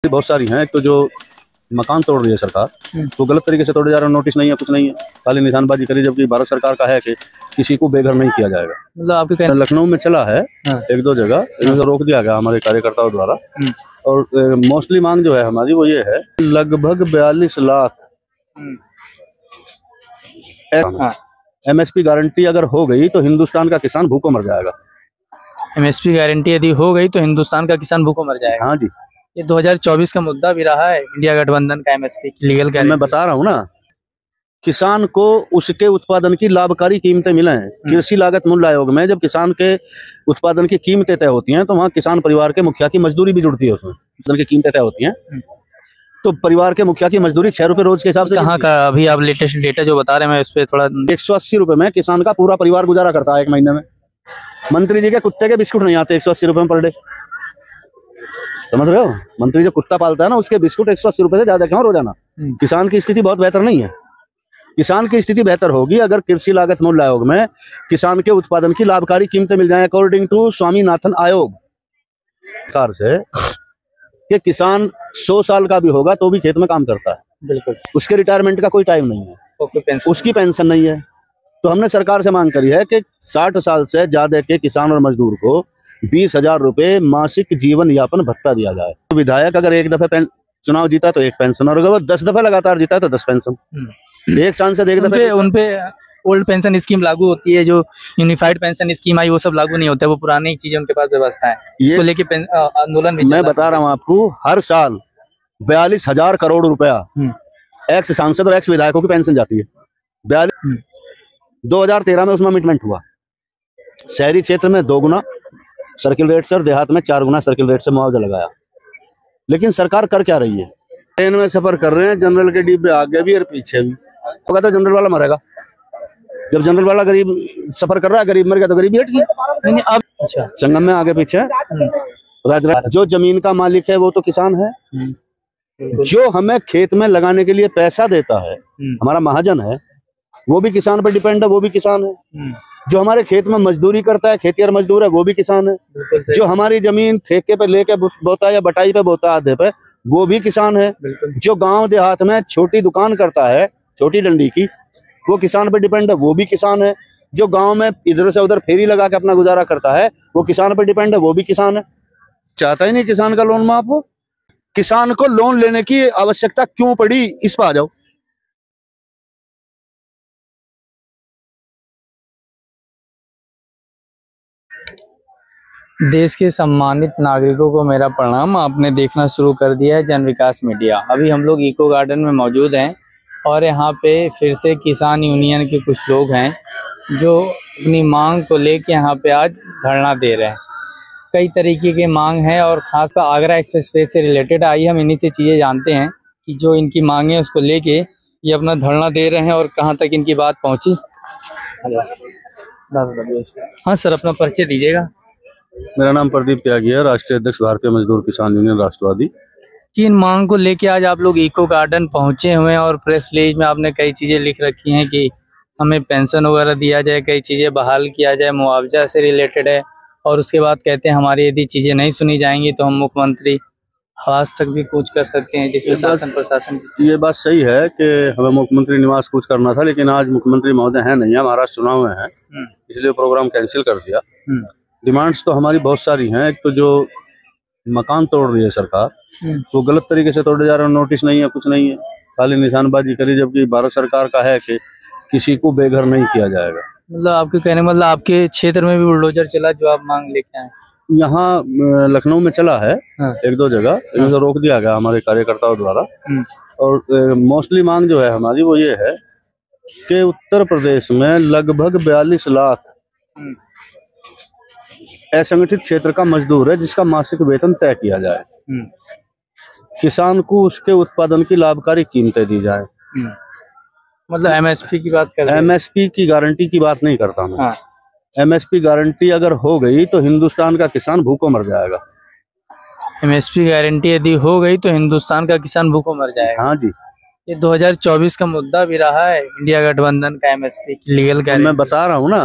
बहुत सारी हैं। एक तो जो मकान तोड़ रही है सरकार, वो गलत तरीके से तोड़े जा रहे हैं, नोटिस नहीं है, कुछ नहीं है, खाली निशानबाजी करी, जबकि भारत सरकार का है कि किसी को बेघर नहीं किया जाएगा। मतलब आपके लखनऊ में चला है एक दो जगह, इनको रोक दिया गया हमारे कार्यकर्ताओं द्वारा। और मोस्टली मांग जो है हमारी वो ये है, लगभग 42 लाख MSP गारंटी अगर हो गई तो हिंदुस्तान का किसान भूखों मर जाएगा। MSP गारंटी यदि हो गई तो हिंदुस्तान का किसान भूखों मर जाएगा। हाँ जी, ये 2024 का मुद्दा भी रहा है इंडिया गठबंधन का MSP लीगल गारंटी। मैं बता रहा हूँ ना, किसान को उसके उत्पादन की लाभकारी कीमतें मिले हैं। कृषि लागत मूल्य आयोग में जब किसान के उत्पादन की कीमतें तय होती हैं तो वहाँ किसान परिवार के मुखिया की मजदूरी भी जुड़ती है, उसमें किसान की कीमतें तय होती हैं। तो परिवार के मुखिया की मजदूरी 6 रुपए रोज के हिसाब से। कहाँ का अभी आप लेटेस्ट डेटा जो बता रहे हैं, मैं इस पे थोड़ा 180 रुपए में किसान का पूरा परिवार गुजारा करता है एक महीने में। मंत्री जी के कुत्ते के बिस्कुट नहीं आते 180 रुपए में पर डे, समझ रहे हो? मंत्री जो कुत्ता पालता है ना, उसके बिस्कुट 180 रुपए से ज्यादा क्यों रोजाना? किसान की स्थिति बहुत बेहतर नहीं है। किसान की स्थिति बेहतर होगी अगर कृषि लागत मूल्य आयोग में किसान के उत्पादन की लाभकारी कीमतें मिल जाएं। अकॉर्डिंग टू स्वामीनाथन आयोग सरकार से कि किसान 100 साल का भी होगा तो भी खेत में काम करता है, बिल्कुल, उसके रिटायरमेंट का कोई टाइम नहीं है, उसकी पेंशन नहीं है। तो हमने सरकार से मांग करी है कि 60 साल से ज्यादा के किसान और मजदूर को 20,000 रुपए मासिक जीवन यापन भत्ता दिया जाए। तो विधायक अगर एक दफे चुनाव जीता तो 1 पेंशन, और अगर वो 10 दफे लगातार जीता तो 10 पेंशन। एक सांसद एक दफे उनपे ओल्ड पेंशन स्कीम लागू होती है, जो यूनिफाइड पेंशन स्कीम आई वो सब लागू नहीं होता है, वो पुरानी चीजें उनके पास व्यवस्था है। इसको लेके आंदोलन भी मैं बता रहा हूँ आपको, हर साल 42,000 करोड़ रुपया एक्स सांसद और एक्स विधायकों की पेंशन जाती है। 2013 में उसमें अमिटमेंट हुआ, शहरी क्षेत्र में 2 गुना सर्किल रेट से और देहात में 4 गुना सर्किल रेट से मुआवजा लगाया। लेकिन सरकार कर क्या रही है? ट्रेन में सफर कर रहे हैं, जनरल के डिब्बे आगे भी और पीछे भी, तो कहता जनरल वाला मरेगा। जब जनरल वाला गरीब सफर कर रहा है, गरीब मर गया तो गरीबी हट गई। अब अच्छा संगम में आगे पीछे जो जमीन का मालिक है वो तो किसान है, जो हमें खेत में लगाने के लिए पैसा देता है हमारा महाजन है, वो भी किसान पर डिपेंड है, वो भी किसान है। जो हमारे खेत में मजदूरी करता है, खेतिहर मजदूर है, वो भी किसान है। जो हमारी जमीन ठेके पे लेके बोता है या बटाई पे बोता है आधे पे, वो भी किसान है। जो गांव देहात में छोटी दुकान करता है, छोटी डंडी की, वो किसान पे डिपेंड है, वो भी किसान है। जो गांव में इधर से उधर फेरी लगा के अपना गुजारा करता है, वो किसान पे डिपेंड है, वो भी किसान है। चाहता ही नहीं किसान का लोन माफ हो। किसान को लोन लेने की आवश्यकता क्यों पड़ी, इस पर आ जाओ। देश के सम्मानित नागरिकों को मेरा प्रणाम। आपने देखना शुरू कर दिया है जन विकास मीडिया। अभी हम लोग इको गार्डन में मौजूद हैं और यहाँ पे फिर से किसान यूनियन के कुछ लोग हैं जो अपनी मांग को लेके यहाँ पे आज धरना दे रहे हैं। कई तरीके की मांग है और खासकर आगरा एक्सप्रेसवे से रिलेटेड। आइए हम इन्हीं से चीज़ें जानते हैं कि जो इनकी मांग है उसको लेके ये अपना धरना दे रहे हैं और कहाँ तक इनकी बात पहुँची। हाँ सर, अपना परिचय दीजिएगा। मेरा नाम प्रदीप त्यागी है, राष्ट्रीय अध्यक्ष भारतीय मजदूर किसान यूनियन राष्ट्रवादी। किन मांग को लेके आज आप लोग इको गार्डन पहुंचे हुए हैं और प्रेस रिलीज में आपने कई चीजें लिख रखी हैं कि हमें पेंशन वगैरह दिया जाए, कई चीजें बहाल किया जाए, मुआवजा से रिलेटेड है, और उसके बाद कहते हैं हमारी यदि चीजें नहीं सुनी जाएंगी तो हम मुख्यमंत्री आवास तक भी कूच कर सकते हैं, जिसमें शासन प्रशासन। ये बात सही है कि हमें मुख्यमंत्री निवास कूच करना था, लेकिन आज मुख्यमंत्री महोदय है नहीं है, महाराष्ट्र चुनाव में है, इसलिए प्रोग्राम कैंसिल कर दिया। डिमांड्स तो हमारी बहुत सारी हैं। एक तो जो मकान तोड़ रही है सरकार, वो गलत तरीके से तोड़े जा रहे हैं, नोटिस नहीं है, कुछ नहीं है, खाली निशानबाजी करी, जबकि भारत सरकार का है कि किसी को बेघर नहीं किया जाएगा। मतलब आपके कहने मतलब आपके क्षेत्र में भी बुलडोजर चला जो आप मांग लेके आए? यहाँ लखनऊ में चला है एक दो जगह, इनको रोक दिया गया हमारे कार्यकर्ताओं द्वारा। और मोस्टली मांग जो है हमारी वो ये है कि उत्तर प्रदेश में लगभग 42 लाख असंगठित क्षेत्र का मजदूर है जिसका मासिक वेतन तय किया जाए, किसान को उसके उत्पादन की लाभकारी कीमतें दी जाए। मतलब MSP की बात कर रहे हैं? MSP की गारंटी की बात नहीं करता मैं। MSP गारंटी अगर हो गई तो हिंदुस्तान का किसान भूखों मर जाएगा। MSP गारंटी यदि हो गई तो हिंदुस्तान का किसान भूखों मर जाएगा। हाँ जी, ये 2024 का मुद्दा भी रहा है इंडिया गठबंधन का MSP लीगल गारंटी। मैं बता रहा हूँ ना,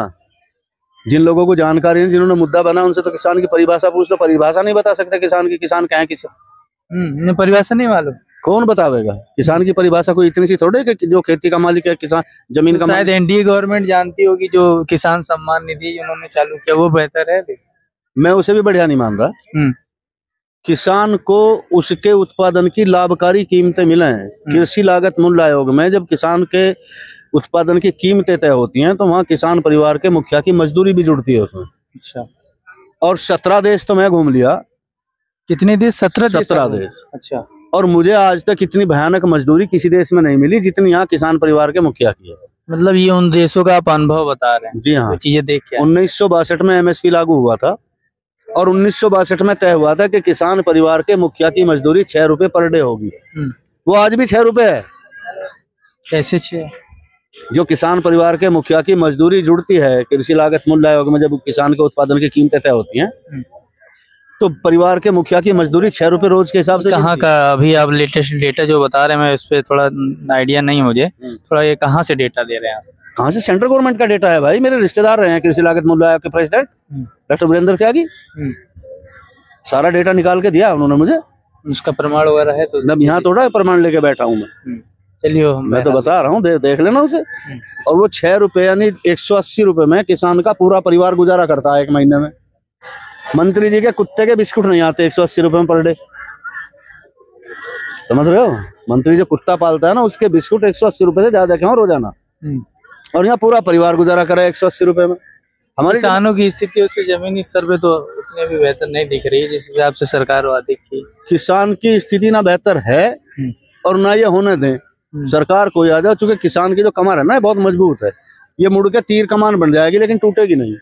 जिन लोगों को जानकारी है, जिन्होंने मुद्दा बना, उनसे तो किसान की परिभाषा पूछ लो, परिभाषा नहीं बता सकते किसान की, किसान क्या है किसे। नहीं, परिभाषा नहीं मालूम। कौन बतावेगा? किसान की परिभाषा कोई इतनी सी थोड़ी कि जो खेती का मालिक है, किसान जमीन का शायद एनडीए गवर्नमेंट जानती होगी, जो किसान सम्मान निधि उन्होंने चालू किया वो बेहतर है। मैं उसे भी बढ़िया नहीं मान रहा। किसान को उसके उत्पादन की लाभकारी कीमतें मिले हैं। कृषि लागत मूल्य आयोग में जब किसान के उत्पादन की कीमतें तय होती हैं तो वहाँ किसान परिवार के मुखिया की मजदूरी भी जुड़ती है उसमें। अच्छा। और 17 देश तो मैं घूम लिया। कितने देश? 17 देश। अच्छा। और मुझे आज तक इतनी भयानक मजदूरी किसी देश में नहीं मिली जितनी यहाँ किसान परिवार के मुखिया की है। मतलब ये उन देशों का आप अनुभव बता रहे हैं? जी हाँ, चीजें देख के। 1962 में एमएसपी लागू हुआ था और 1962 में तय हुआ था कि किसान परिवार के मुखिया की मजदूरी 6 रुपए पर डे होगी। वो आज भी 6 रुपए है। कैसे 6? जो किसान परिवार के मुखिया की मजदूरी जुड़ती है कृषि लागत मूल्य आयोग में, जब किसान के उत्पादन की कीमतें तय होती हैं तो परिवार के मुखिया की मजदूरी 6 रुपए रोज के हिसाब से। कहाँ का अभी आप लेटेस्ट डेटा जो बता रहे हैं, मैं इस पे थोड़ा आइडिया नहीं है मुझे, थोड़ा ये कहाँ से डेटा दे रहे हैं आप? कहाँ से? सेंट्रल गवर्नमेंट का डेटा है भाई। मेरे रिश्तेदार रहे हैं कृषि लागत मूल्य आयोग के प्रेसिडेंट डॉक्टर वीरेंद्र त्यागी। सारा डेटा निकाल के दिया उन्होंने मुझे। उसका प्रमाण वगैरह है? तो अब यहाँ थोड़ा प्रमाण लेके बैठा हूँ मैं। चलिए, मैं तो बता रहा हूँ, देख लेना उसे। और वो 6 रुपए यानी 180 रुपए में किसान का पूरा परिवार गुजारा करता है एक महीने में। मंत्री जी के कुत्ते के बिस्कुट नहीं आते 180 रुपए में पर डे। समझ रहे हो? मंत्री जो कुत्ता पालता है ना, उसके बिस्कुट 180 रुपए से ज्यादा क्यों रोजाना? और यहाँ पूरा परिवार गुजारा करे 180 रुपए में। हमारे किसानों की स्थिति उससे जमीनी स्तर पे तो उतनी भी बेहतर नहीं दिख रही है जिस हिसाब से सरकार वादे की। किसान की स्थिति ना बेहतर है और ना ये होने दें। सरकार कोई आ जाए, चूंकि किसान की जो कमर है ना बहुत मजबूत है। ये मुड़ के तीर कमान बन जाएगी लेकिन टूटेगी नहीं।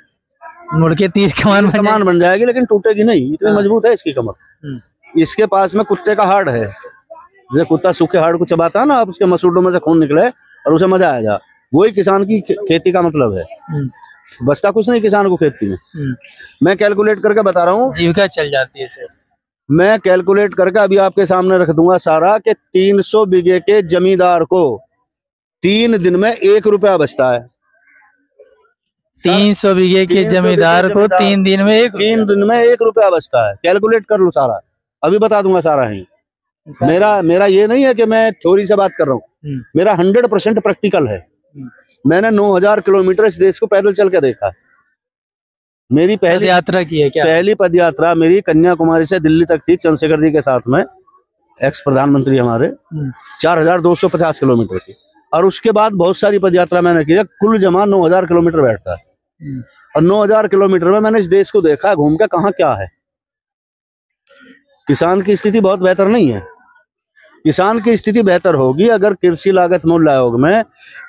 मुड़ के तीर कमान बन जाएगी लेकिन टूटेगी नहीं, इतनी मजबूत है इसकी कमर। इसके पास में कुत्ते का हाड़ है। जैसे कुत्ता सूखे हाड़ को चबाता है ना, आप उसके मसूड़ों में से खून निकले और उसे मजा आएगा। वही किसान की खेती का मतलब है। बचता कुछ नहीं किसान को खेती में। मैं कैलकुलेट करके बता रहा हूँ, जीविका चल जाती है सर। मैं कैलकुलेट करके अभी आपके सामने रख दूंगा सारा कि 300 बीघे के जमींदार को 3 दिन में 1 रुपया बचता है। 300 बीघे के जमींदार को 3 दिन में 1 रुपया बचता है। कैलकुलेट कर लो सारा, अभी बता दूंगा सारा ही। मेरा ये नहीं है कि मैं थ्योरी से बात कर रहा हूँ, मेरा 100% प्रैक्टिकल है। मैंने 9000 किलोमीटर इस देश को पैदल चल के देखा। मेरी पहली यात्रा की है क्या? पहली पद यात्रा मेरी कन्याकुमारी से दिल्ली तक थी, चंद्रशेखर जी के साथ में, एक्स प्रधानमंत्री हमारे। 4250 किलोमीटर की। और उसके बाद बहुत सारी पद यात्रा मैंने की है। कुल जमा 9000 किलोमीटर बैठता है। और 9000 किलोमीटर में मैंने इस देश को देखा घूम के कहाँ क्या है। किसान की स्थिति बहुत बेहतर नहीं है। किसान की स्थिति बेहतर होगी अगर कृषि लागत मूल्य आयोग में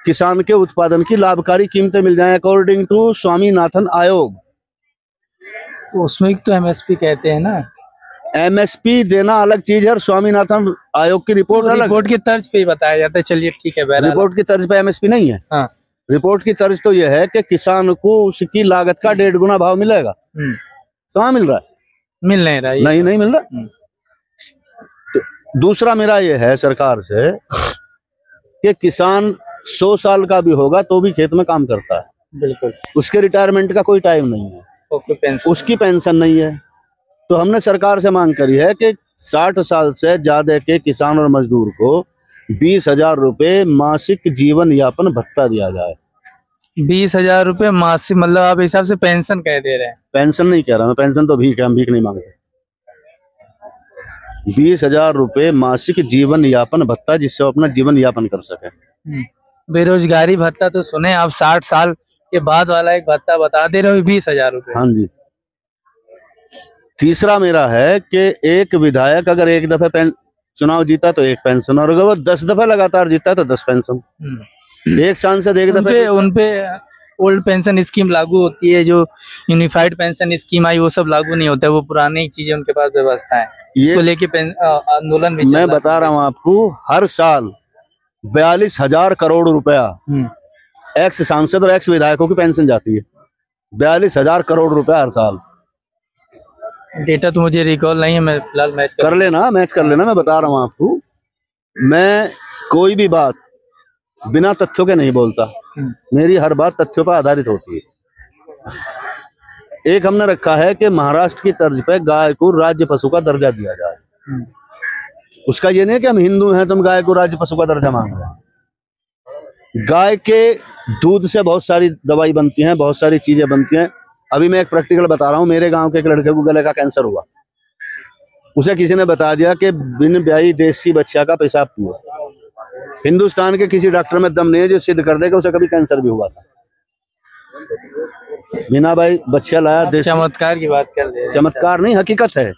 किसान के उत्पादन की लाभकारी कीमतें मिल जाएं अकॉर्डिंग टू स्वामीनाथन आयोग। उसमें तो एमएसपी कहते हैं ना। एमएसपी देना अलग चीज है और स्वामीनाथन आयोग की रिपोर्ट अलग। रिपोर्ट की तर्ज पे ही बताया जाता है। चलिए ठीक है, रिपोर्ट की तर्ज पे एमएसपी नहीं है। हाँ। रिपोर्ट की तर्ज तो यह है कि किसान को उसकी लागत का 1.5 गुना भाव मिलेगा। कहाँ मिल रहा है? मिल नहीं रहा। नहीं मिल रहा। तो दूसरा मेरा ये है सरकार से कि किसान 100 साल का भी होगा तो भी खेत में काम करता है। बिल्कुल। उसके रिटायरमेंट का कोई टाइम नहीं है, उसकी पेंशन नहीं है। तो हमने सरकार से मांग करी है कि 60 साल से ज्यादा के किसान और मजदूर को 20,000 रुपए मासिक जीवन यापन भत्ता दिया जाए। 20,000 रुपए मासिक, मतलब आप हिसाब से पेंशन कह दे रहे हैं? पेंशन नहीं कह रहा मैं, पेंशन तो भीख है, हम भीख नहीं मांगते। 20,000 रुपए मासिक जीवन यापन भत्ता, जिससे वो अपना जीवन यापन कर सके। बेरोजगारी भत्ता तो सुने आप, 60 साल के बाद वाला एक भत्ता बता दे रहे हो 20,000 रुपए। हाँ जी। तीसरा मेरा है कि एक विधायक अगर एक दफे चुनाव जीता तो 1 पेंशन, और अगर वो 10 दफे लगातार जीता तो 10 पेंशन। एक सांसद एक दफे उनपे ओल्ड पेंशन स्कीम लागू होती है, जो यूनिफाइड पेंशन स्कीम आई वो सब लागू नहीं होता है, वो पुरानी चीजें उनके पास व्यवस्था है। इसको लेके आंदोलन भी मैं बता रहा हूँ आपको, हर साल 42,000 करोड़ रुपया एक्स सांसद और एक्स विधायकों की पेंशन जाती है। 42,000 करोड़ रुपया हर साल। डेटा तो मुझे रिकॉल नहीं है, मैं फिलहाल मैच कर लेना। मैं बता रहा हूँ आपको, मैं कोई भी बात बिना तथ्यों के नहीं बोलता। मेरी हर बात तथ्यों पर आधारित होती है। एक हमने रखा है कि महाराष्ट्र की तर्ज पे गाय को राज्य पशु का दर्जा दिया जाए। उसका ये नहीं है कि हम हिंदू हैं तो हम गाय को राज्य पशु का दर्जा मांग रहे हैं। गाय के दूध से बहुत सारी दवाई बनती हैं, बहुत सारी चीजें बनती हैं। अभी मैं एक प्रैक्टिकल बता रहा हूँ। मेरे गांव के एक लड़के को गले का कैंसर हुआ। उसे किसी ने बता दिया कि बिन ब्याही देसी बच्चा का पेशाब पियो। हिंदुस्तान के किसी डॉक्टर में दम नहीं है जो सिद्ध कर देगा उसे कभी कैंसर भी हुआ था। बिना भाई बच्चा लाया देश। चमत्कार की बात कर रहे हैं। चमत्कार नहीं, हकीकत है।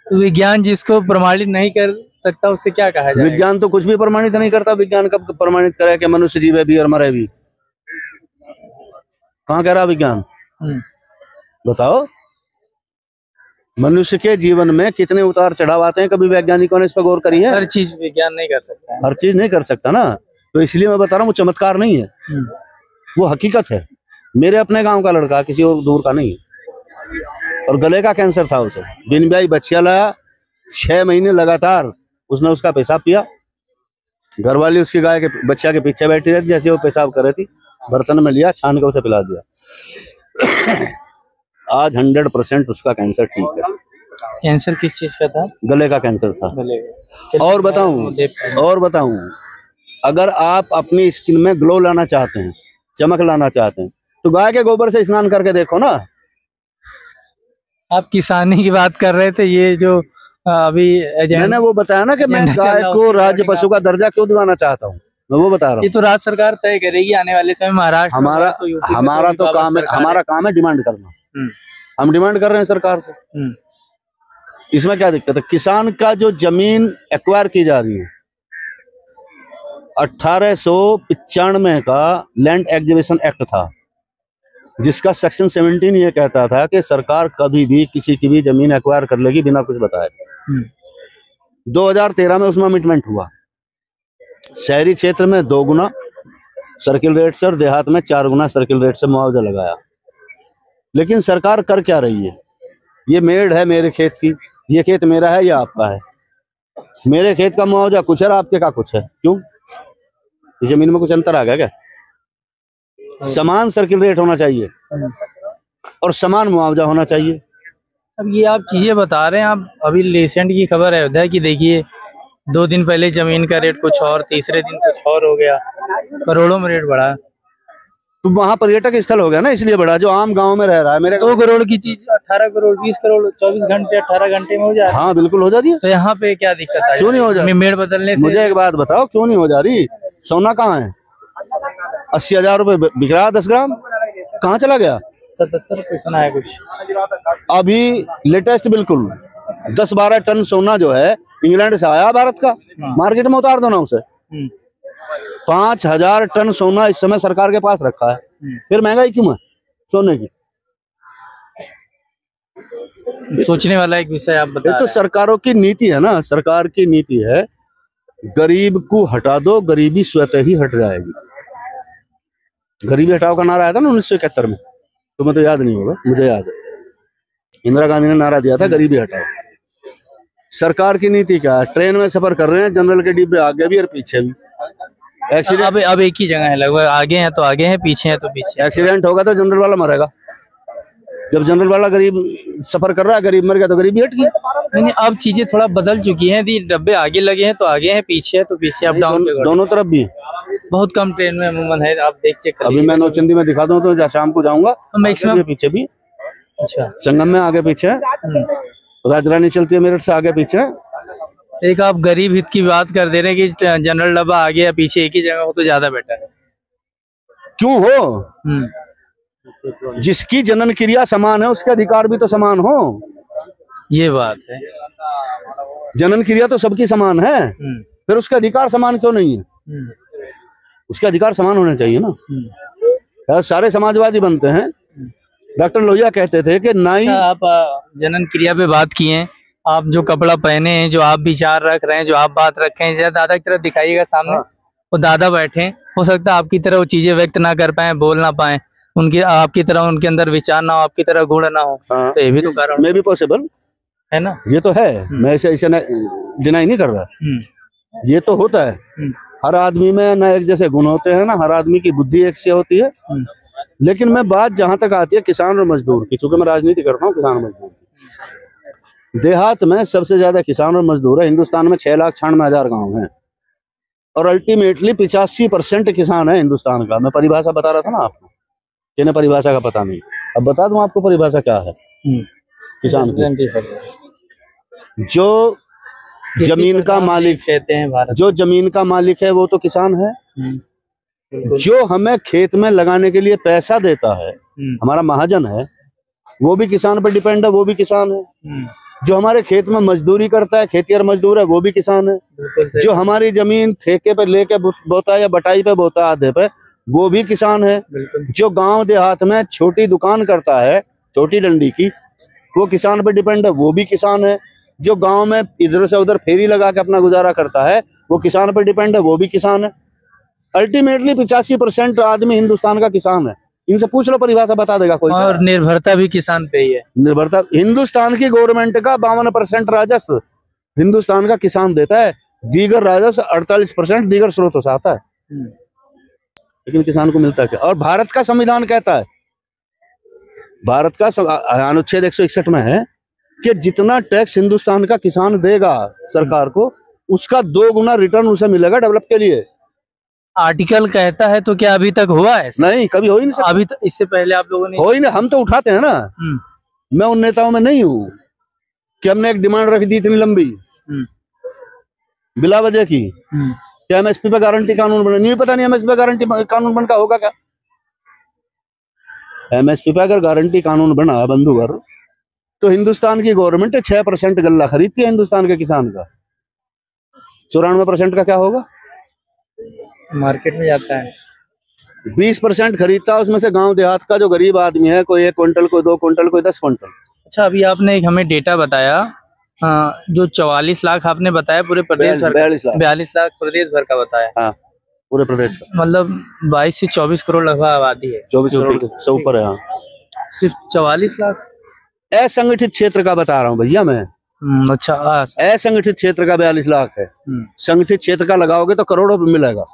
तो विज्ञान जिसको प्रमाणित नहीं कर सकता उसे क्या कहा जाए? विज्ञान तो कुछ भी प्रमाणित नहीं करता। विज्ञान कब प्रमाणित करे कि मनुष्य जीवे भी और मरे भी? कहाँ कह रहा विज्ञान? बताओ। मनुष्य के जीवन में कितने उतार चढ़ाव आते हैं, कभी वैज्ञानिकों ने इस पर गौर करी है? हर चीज विज्ञान नहीं कर सकता है। हर चीज नहीं कर सकता ना, तो इसलिए मैं बता रहा हूँ वो चमत्कार नहीं है, वो हकीकत है। मेरे अपने गांव का लड़का, किसी और दूर का नहीं। और गले का कैंसर था उसे। बिन ब्याही बच्चा लाया, 6 महीने लगातार उसने उसका पेशाब पिया। घरवाली उसकी गाय के बच्चा के पीछे बैठी रहती, जैसे वो पेशाब कर रही थी बर्तन में लिया, छान के उसे पिला दिया। आज 100% उसका कैंसर ठीक है। कैंसर किस चीज का था? गले का कैंसर था। गले का। और बताऊं, अगर आप अपनी स्किन में ग्लो लाना चाहते हैं, चमक लाना चाहते हैं, तो गाय के गोबर से स्नान करके देखो ना। आप किसानी की बात कर रहे थे, ये जो अभी मैंने वो बताया ना कि मैं गाय को राज्य पशु का दर्जा क्यों दिलाना चाहता हूँ, मैं वो बता रहा हूँ। ये तो राज्य सरकार तय करेगी आने वाले समय। महाराष्ट्र हमारा तो काम है, हमारा काम है डिमांड करना। हम डिमांड कर रहे हैं सरकार से। इसमें क्या दिक्कत है? किसान का जो जमीन एक्वायर की जा रही है, 1895 का लैंड एक्विजिशन एक्ट था, जिसका सेक्शन 17 ये कहता था कि सरकार कभी भी किसी की भी जमीन एक्वायर कर लेगी बिना कुछ बताए। 2013 में उसमें अमेंडमेंट हुआ। शहरी क्षेत्र में 2 गुना सर्किल रेट से और देहात में 4 गुना सर्किल रेट से मुआवजा लगाया। लेकिन सरकार कर क्या रही है? ये मेड़ है मेरे खेत की, ये खेत मेरा है या आपका है? मेरे खेत का मुआवजा कुछ है, आपके का कुछ है। क्यों? इस जमीन में कुछ अंतर आ गया क्या? समान सर्किल रेट होना चाहिए और समान मुआवजा होना चाहिए। अब ये आप चीजें बता रहे हैं। आप अभी रिसेंट की खबर है उधर की, देखिए 2 दिन पहले जमीन का रेट कुछ और, तीसरे दिन कुछ और हो गया, करोड़ों में रेट बढ़ा। तो वहाँ पर्यटक स्थल हो गया ना, इसलिए बढ़ा। जो आम गांव में रह रहा है, मेरे 2 करोड़ की चीज 18 करोड़ 20 करोड़ 24 घंटे 18 घंटे में हो जा रही है। हाँ बिल्कुल हो जा रही है। तो यहाँ पे क्या दिक्कत है? क्यों नहीं हो जा रही? मेड़ बदलने से। मुझे एक बात बताओ, क्यों नहीं हो जा रही? सोना कहाँ है? 80,000 रुपए बिक रहा है 10 ग्राम, कहाँ चला गया? 77 कुछ सुना है कुछ। अभी लेटेस्ट बिल्कुल 10-12 टन सोना जो है इंग्लैंड से आया भारत का, मार्केट में उतार दो ना उसे। 5,000 टन सोना इस समय सरकार के पास रखा है, फिर महंगाई क्यों है सोने की? सोचने वाला एक विषय आप बता। ये तो सरकारों की नीति है ना। सरकार की नीति है, गरीब को हटा दो, गरीबी स्वतः ही हट जाएगी। गरीबी हटाओ का नारा आया था ना 1971 में, तुम्हें तो याद नहीं होगा, मुझे याद है। इंदिरा गांधी ने नारा दिया था गरीबी हटाओ। सरकार की नीति क्या है? ट्रेन में सफर कर रहे हैं, जनरल के डिब्बे आगे भी और पीछे भी। एक्सीडेंट अब एक ही जगह है लगभग, आगे हैं तो आगे हैं, पीछे हैं तो पीछे। एक्सीडेंट होगा तो जनरल वाला मरेगा। जब जनरल वाला गरीब सफर कर रहा है, गरीब मर गया तो गरीबी हट गई। नहीं, अब चीजें थोड़ा बदल चुकी हैं। डब्बे आगे लगे हैं तो आगे हैं, पीछे है तो पीछे। अप डाउन दोनों तरफ भी बहुत कम ट्रेन में अमूमन है, आप देख चेक कर। अभी मैं नौचंदी में दिखा दूं तो शाम को जाऊंगा, मैक्सिमम पीछे भी। अच्छा, संगम में आगे पीछे, राजरानी चलती है मेरठ से आगे पीछे। एक आप गरीब हित की बात कर दे रहे हैं कि जनरल डब्बा आगे या पीछे एक ही जगह हो तो ज्यादा बेटर है। क्यों हो? जिसकी जनन क्रिया समान है उसके अधिकार भी तो समान हो। ये बात है। जनन क्रिया तो सबकी समान है, फिर उसका अधिकार समान क्यों नहीं है? उसके अधिकार समान होने चाहिए ना। सारे समाजवादी बनते हैं। डॉक्टर लोहिया कहते थे कि नाई। आप जनन क्रिया पे बात किए, आप जो कपड़ा पहने हैं, जो आप विचार रख रहे हैं, जो आप बात रखे हैं, जरा दादा की तरफ दिखाइएगा सामने। वो दादा बैठे, हो सकता है आपकी तरह वो चीजें व्यक्त ना कर पाए, बोल ना पाए, उनकी आपकी तरह उनके अंदर विचार ना हो, आपकी तरह गुण ना हो। तो ये भी तो कारण मे भी पॉसिबल है ना। ये तो है, मैं ऐसे डिनाई नहीं कर रहा। ये तो होता है। हर आदमी में ना एक जैसे गुण होते हैं, ना हर आदमी की बुद्धि एक सी होती है। लेकिन मैं बात जहां तक आती है किसान और मजदूर की, चूंकि मैं राजनीति करता हूँ किसान मजदूर की, देहात में सबसे ज्यादा किसान और मजदूर है। हिंदुस्तान में 6,96,000 गांव हैं और अल्टीमेटली 85% किसान है हिंदुस्तान का। मैं परिभाषा बता रहा था ना आपको, कि परिभाषा का पता नहीं। अब बता दूं आपको परिभाषा क्या है किसान की। जो जमीन का मालिक कहते हैं भारत, जो जमीन का मालिक है वो तो किसान है। जो हमें खेत में लगाने के लिए पैसा देता है, हमारा महाजन है, वो भी किसान पर डिपेंड है, वो भी किसान है। जो हमारे खेत में मजदूरी करता है, खेतिहर मजदूर है, वो भी किसान है। जो हमारी जमीन ठेके पे लेके बोता है या बटाई पे बोता है आधे पे, वो भी किसान है। जो गांव देहात में छोटी दुकान करता है, छोटी डंडी की, वो किसान पे डिपेंड है, वो भी किसान है। जो गांव में इधर से उधर फेरी लगा के अपना गुजारा करता है, वो किसान पर डिपेंड है, वो भी किसान है। अल्टीमेटली 85% आदमी हिंदुस्तान का किसान है। इनसे पूछ लो, परिभाषा बता देगा कोई। और निर्भरता भी किसान पे ही है। निर्भरता हिंदुस्तान की गवर्नमेंट का 52% राजस्व हिंदुस्तान का किसान देता है। दीगर राजस्व 48% दीगर स्रोतों से आता है, लेकिन किसान को मिलता क्या? और भारत का संविधान कहता है, भारत का अनुच्छेद 161 में है कि जितना टैक्स हिंदुस्तान का किसान देगा सरकार को, उसका 2 गुना रिटर्न उसे मिलेगा डेवलप के लिए। आर्टिकल कहता है, तो क्या अभी तक हुआ है? नहीं, कभी हो ही नहीं सकता। अभी तो इससे पहले आप लोगों ने हो ही नहीं। हम तो उठाते हैं ना। मैं उन नेताओं में नहीं हूँ कि हमने एक डिमांड रख दी इतनी लंबी बिला वजह की कि एमएसपी पे गारंटी कानून बने। नहीं, पता नहीं एमएसपी पे गारंटी कानून बन का होगा क्या। एमएसपी पे अगर गारंटी कानून बना बंधुवर, तो हिंदुस्तान की गवर्नमेंट 6% गल्ला खरीदती है हिंदुस्तान के किसान का। 94% का क्या होगा? मार्केट में जाता है। 20% खरीदता है, उसमें से गांव देहात का जो गरीब आदमी है, कोई 1 क्विंटल, कोई 2 क्विंटल, कोई 10 क्विंटल। अच्छा, अभी आपने एक हमें डेटा बताया, जो 44 लाख आपने बताया पूरे प्रदेश भर, 42 लाख प्रदेश भर का बताया। हाँ, पूरे प्रदेश का। मतलब 22 से 24 करोड़ लगभग आबादी है। 24 करोड़ से ऊपर है। हाँ, सिर्फ 44 लाख असंगठित क्षेत्र का बता रहा हूँ भैया मैं। अच्छा, असंगठित क्षेत्र का 42 लाख है। संगठित क्षेत्र का लगाओगे तो करोड़ों मिलेगा।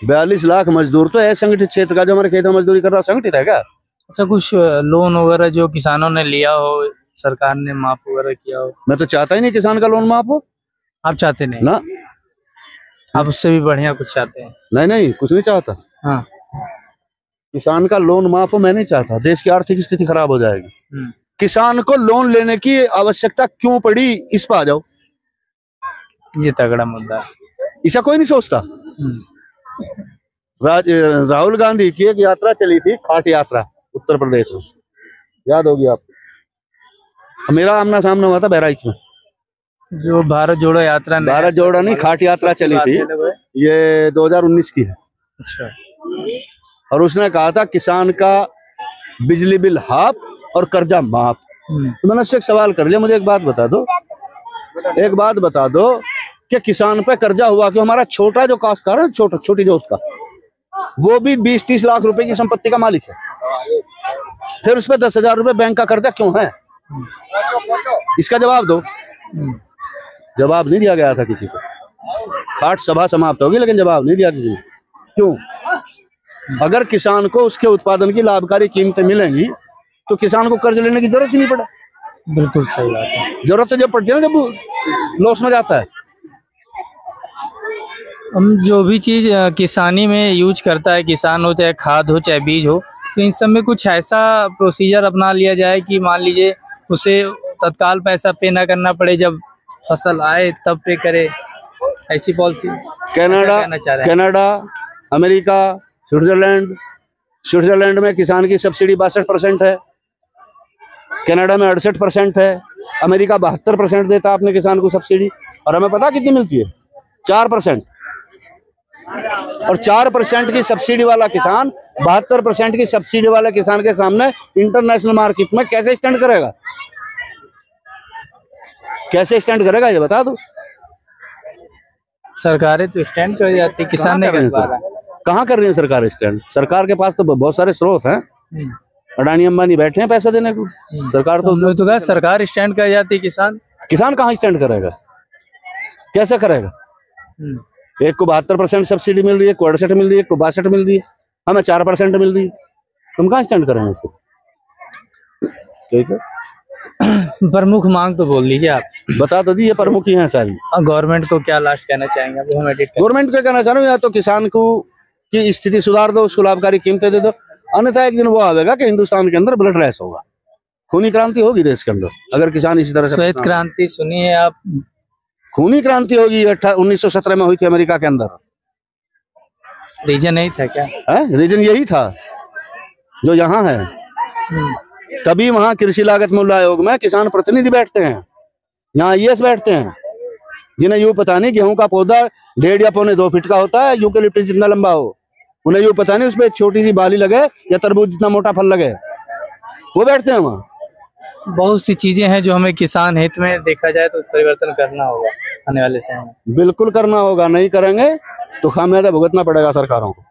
42 लाख मजदूर तो असंगठित क्षेत्र का, जो हमारे खेत में मजदूरी कर रहा है, संगठित है क्या? अच्छा, कुछ लोन वगैरह जो किसानों ने लिया हो, सरकार ने माफ वगैरह किया हो? मैं तो चाहता ही नहीं किसान का लोन माफ हो। आप चाहते नहीं ना? आप उससे भी बढ़िया कुछ चाहते हैं? नहीं, कुछ नहीं चाहता। हाँ, किसान का लोन माफ हो मैं नहीं चाहता। देश की आर्थिक स्थिति खराब हो जाएगी। किसान को लोन लेने की आवश्यकता क्यों पड़ी, इस पर आ जाओ। ये तगड़ा मुद्दा है, ऐसा कोई नहीं सोचता। राहुल गांधी की एक यात्रा चली थी, खाट यात्रा, उत्तर प्रदेश में, याद होगी आपको। मेरा आमना सामना हुआ था बहराइच में। जो भारत जोड़ो यात्रा, भारत जोड़ो नहीं, खाट यात्रा चली थी, ये 2019 की है। अच्छा। और उसने कहा था किसान का बिजली बिल हाफ और कर्जा माफ। तो मैंने उससे एक सवाल कर लिया, मुझे एक बात बता दो कि किसान पे कर्जा हुआ कि हमारा छोटा जो काश्तकार है, छोटी जो उसका, वो भी 20-30 लाख रुपए की संपत्ति का मालिक है, फिर उस पर 10,000 रुपए बैंक का कर्जा क्यों है? इसका जवाब दो। जवाब नहीं दिया गया था किसी को। खाट सभा समाप्त होगी, लेकिन जवाब नहीं दिया किसी को। क्यों? अगर किसान को उसके उत्पादन की लाभकारी कीमतें मिलेंगी तो किसान को कर्ज लेने की जरूरत ही नहीं पड़े। बिल्कुल सही बात है। जरूरत तो जब पड़ती है ना, जब लॉस में जाता है। हम जो भी चीज किसानी में यूज करता है, किसान हो चाहे खाद हो चाहे बीज हो, तो इन सब में कुछ ऐसा प्रोसीजर अपना लिया जाए कि मान लीजिए उसे तत्काल पैसा पे ना करना पड़े, जब फसल आए तब पे करे, ऐसी पॉलिसी। कनाडा, अमेरिका, स्विट्जरलैंड में किसान की सब्सिडी 62% है, कनाडा में 68% है, अमेरिका 72% देता है अपने किसान को सब्सिडी। और हमें पता कितनी मिलती है? 4%। और 4% की सब्सिडी वाला किसान 72% की सब्सिडी वाले किसान के सामने इंटरनेशनल मार्केट में कैसे स्टैंड करेगा? कैसे स्टैंड करेगा ये बता दो। सरकारें तो स्टैंड कर जाती, किसान नहीं कर पा रहा। कहाँ कर रही है सरकार स्टैंड? सरकार के पास तो बहुत सारे स्रोत हैं, अडानी अंबानी बैठे हैं पैसा देने को। सरकार तो कहा सरकार स्टैंड कर जाती, किसान कहाँ स्टैंड करेगा? कैसे करेगा? एक को 72% सब्सिडी मिल रही है, को 68 मिल रही है, को 62 मिल रही है, हमें 4% मिल रही है। तुम कहाँ स्टैंड करेंगे फिर? ठीक है, प्रमुख मांग तो बोल दीजिए आप। बता तो दी, ये प्रमुख ही है सारी। गवर्नमेंट को क्या लास्ट कहना चाहेंगे, वो हम एडिट करें। गवर्नमेंट को कहना चाह रहा हूँ, या तो किसान को की स्थिति सुधार दो, उसको लाभकारी कीमतें दे दो, अन्यथा एक दिन वो आएगा कि हिंदुस्तान के अंदर ब्लड रैश होगा, खूनी क्रांति होगी देश के अंदर, अगर किसान इसी तरह से। श्वेत क्रांति सुनी है आप? खूनी क्रांति होगी, 1917 में हुई थी अमेरिका के अंदर। रीजन नहीं था क्या? रीजन यही था जो यहाँ है। तभी वहाँ कृषि लागत मूल्य आयोग में किसान प्रतिनिधि बैठते हैं, यहाँ IAS बैठते हैं, जिन्हें यूं पता नहीं गेहूं का पौधा 1.5 या 2.25 फीट का होता है, यूकेलिप्टस जितना लंबा हो, उन्हें यूं पता नहीं उसपे एक छोटी सी बाली लगे या तरबूज जितना मोटा फल लगे, वो बैठते हैं वहाँ। बहुत सी चीजें हैं जो हमें किसान हित में देखा जाए तो परिवर्तन करना होगा आने वाले समय में। बिल्कुल करना होगा, नहीं करेंगे तो खामियाजा भुगतना पड़ेगा सरकारों को।